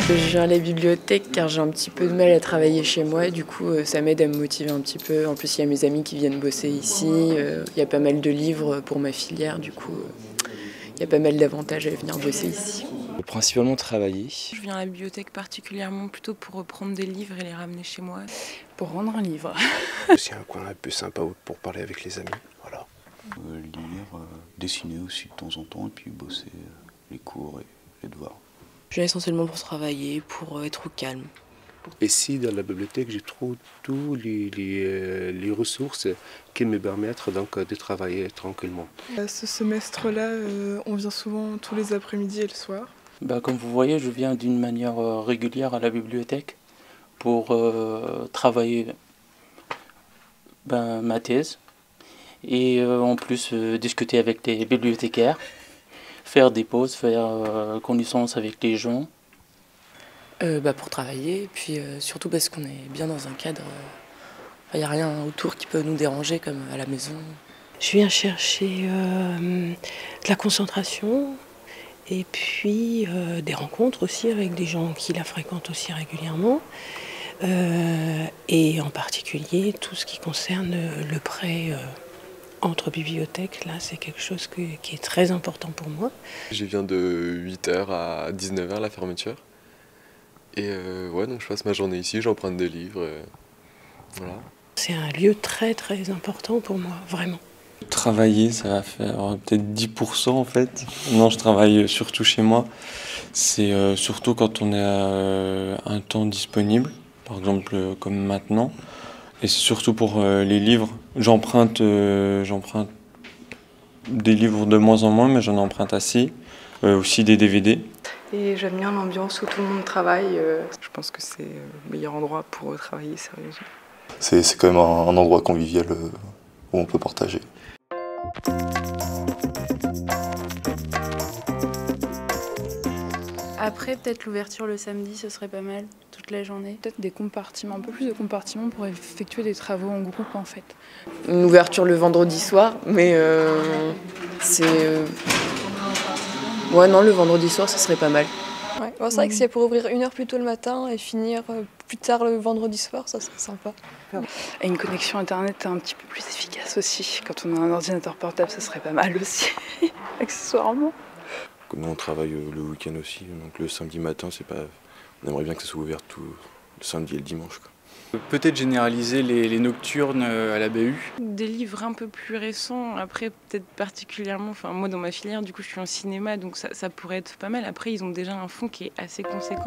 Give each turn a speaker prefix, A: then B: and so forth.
A: Je gère la bibliothèque car j'ai un petit peu de mal à travailler chez moi, du coup ça m'aide à me motiver un petit peu. En plus il y a mes amis qui viennent bosser ici, il y a pas mal de livres pour ma filière, du coup il y a pas mal d'avantages à venir bosser ici.
B: Principalement travailler.
C: Je viens à la bibliothèque particulièrement plutôt pour reprendre des livres et les ramener chez moi. Pour rendre un livre.
D: C'est un coin un peu sympa pour parler avec les amis, voilà.
E: Lire, dessiner aussi de temps en temps et puis bosser les cours et les devoirs.
F: Je viens essentiellement pour travailler, pour être au calme.
D: Ici, dans la bibliothèque, je trouve tous les ressources qui me permettent donc de travailler tranquillement.
G: Ce semestre-là, on vient souvent tous les après-midi et le soir.
H: Comme vous voyez, je viens d'une manière régulière à la bibliothèque pour travailler ma thèse et en plus discuter avec les bibliothécaires, faire des pauses, faire connaissance avec les gens.
F: Pour travailler, puis surtout parce qu'on est bien dans un cadre, il n'y a rien autour qui peut nous déranger comme à la maison. Je viens chercher de la concentration et puis des rencontres aussi avec des gens qui la fréquentent aussi régulièrement. Et en particulier tout ce qui concerne le prêt entre bibliothèques, là c'est quelque chose qui est très important pour moi.
I: Je viens de 8h à 19h la fermeture. Et donc je passe ma journée ici, j'emprunte des livres, voilà.
F: C'est un lieu très très important pour moi, vraiment.
B: Travailler, ça va faire peut-être 10% en fait. Non, je travaille surtout chez moi. C'est surtout quand on a un temps disponible, par exemple comme maintenant. Et c'est surtout pour les livres. J'emprunte des livres de moins en moins, mais j'en emprunte assez. Aussi des DVD.
J: Et j'aime bien l'ambiance où tout le monde travaille. Je pense que c'est le meilleur endroit pour travailler sérieusement.
E: C'est quand même un endroit convivial où on peut partager.
C: Après, peut-être l'ouverture le samedi, ce serait pas mal, toute la journée. Peut-être des compartiments, un peu plus de compartiments pour effectuer des travaux en groupe en fait.
A: Une ouverture le vendredi soir, mais ouais non, le vendredi soir ça serait pas mal.
K: Ouais, c'est vrai que c'est pour ouvrir 1 heure plus tôt le matin et finir plus tard le vendredi soir, ça serait sympa.
C: Et une connexion internet un petit peu plus efficace aussi. Quand on a un ordinateur portable, ça serait pas mal aussi, accessoirement.
D: Nous on travaille le week-end aussi, donc le samedi matin, on aimerait bien que ça soit ouvert tout le samedi et le dimanche, quoi.
L: Peut-être généraliser les nocturnes à la BU.
C: Des livres un peu plus récents, après peut-être particulièrement, moi dans ma filière du coup je suis en cinéma donc ça pourrait être pas mal. Après ils ont déjà un fonds qui est assez conséquent.